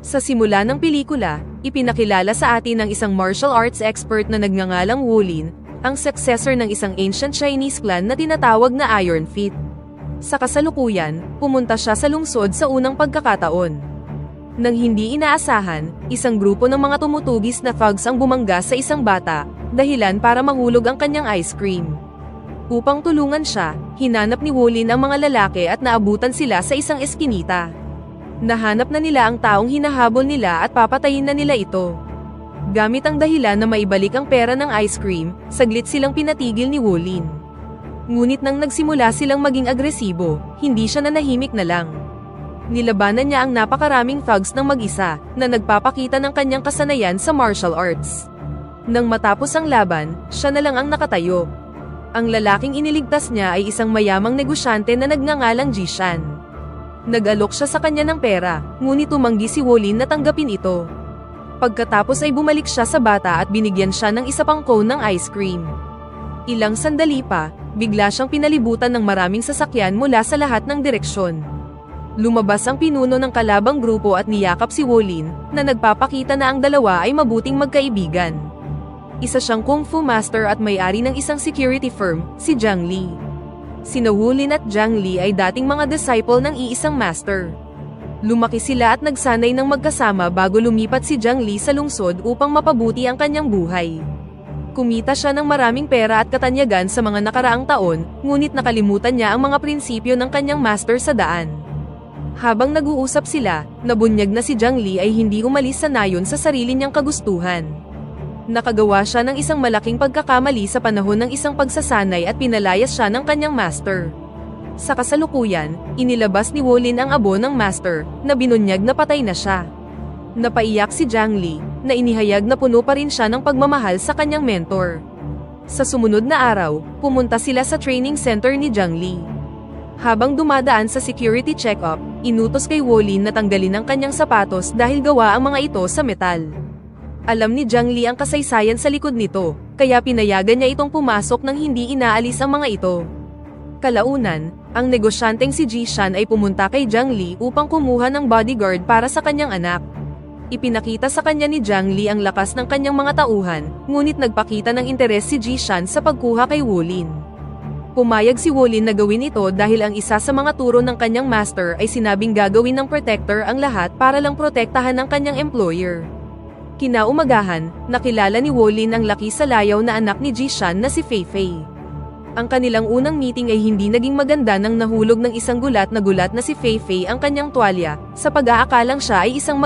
Sa simula ng pelikula, ipinakilala sa atin ng isang martial arts expert na nagngangalang Wolin, ang successor ng isang ancient Chinese clan na tinatawag na Iron Fist. Sa kasalukuyan, pumunta siya sa lungsod sa unang pagkakataon. Nang hindi inaasahan, isang grupo ng mga tumutugis na thugs ang bumangga sa isang bata, dahilan para mahulog ang kanyang ice cream. Upang tulungan siya, hinanap ni Wolin ang mga lalaki at naabutan sila sa isang eskinita. Nahanap na nila ang taong hinahabol nila at papatayin na nila ito. Gamit ang dahilan na maibalik ang pera ng ice cream, saglit silang pinatigil ni Wolin. Ngunit nang nagsimula silang maging agresibo, hindi siya nanahimik na lang. Nilabanan niya ang napakaraming thugs ng mag-isa, na nagpapakita ng kanyang kasanayan sa martial arts. Nang matapos ang laban, siya na lang ang nakatayo. Ang lalaking iniligtas niya ay isang mayamang negosyante na nagngangalang Jishan. Nag-alok siya sa kanya ng pera, ngunit tumanggi si Wolin na tanggapin ito. Pagkatapos ay bumalik siya sa bata at binigyan siya ng isa pang cone ng ice cream. Ilang sandali pa, bigla siyang pinalibutan ng maraming sasakyan mula sa lahat ng direksyon. Lumabas ang pinuno ng kalabang grupo at niyakap si Wolin, na nagpapakita na ang dalawa ay mabuting magkaibigan. Isa siyang kung fu master at may-ari ng isang security firm, si Zhang Li. Sina Wolin at Zhang Li ay dating mga disciple ng iisang master. Lumaki sila at nagsanay ng magkasama bago lumipat si Zhang Li sa lungsod upang mapabuti ang kanyang buhay. Kumita siya ng maraming pera at katanyagan sa mga nakaraang taon, ngunit nakalimutan niya ang mga prinsipyo ng kanyang master sa daan. Habang nag-uusap sila, nabunyag na si Zhang Li ay hindi umalis sa nayon sa sarili niyang kagustuhan. Nakagawa siya ng isang malaking pagkakamali sa panahon ng isang pagsasanay at pinalayas siya ng kanyang master. Sa kasalukuyan, inilabas ni Wolin ang abo ng master, na binunyag na patay na siya. Napaiyak si Zhang Li, na inihayag na puno pa rin siya ng pagmamahal sa kanyang mentor. Sa sumunod na araw, pumunta sila sa training center ni Zhang Li. Habang dumadaan sa security check-up, inutos kay Wolin na tanggalin ang kanyang sapatos dahil gawa ang mga ito sa metal. Alam ni Zhang Li ang kasaysayan sa likod nito, kaya pinayagan niya itong pumasok nang hindi inaalis ang mga ito. Kalaunan, ang negosyanteng si Jishan ay pumunta kay Zhang Li upang kumuha ng bodyguard para sa kanyang anak. Ipinakita sa kanya ni Zhang Li ang lakas ng kanyang mga tauhan, ngunit nagpakita ng interes si Jishan sa pagkuha kay Wolin. Pumayag si Wolin na gawin ito dahil ang isa sa mga turo ng kanyang master ay sinabing gagawin ng protector ang lahat para lang protektahan ng kanyang employer. Kinaumagahan, nakilala ni Wolin ang laki sa layaw na anak ni Jishan na si Fei Fei. Ang kanilang unang meeting ay hindi naging maganda nang nahulog ng isang gulat na si Fei Fei ang kanyang tuwalya, sa pag-aakalang siya ay isang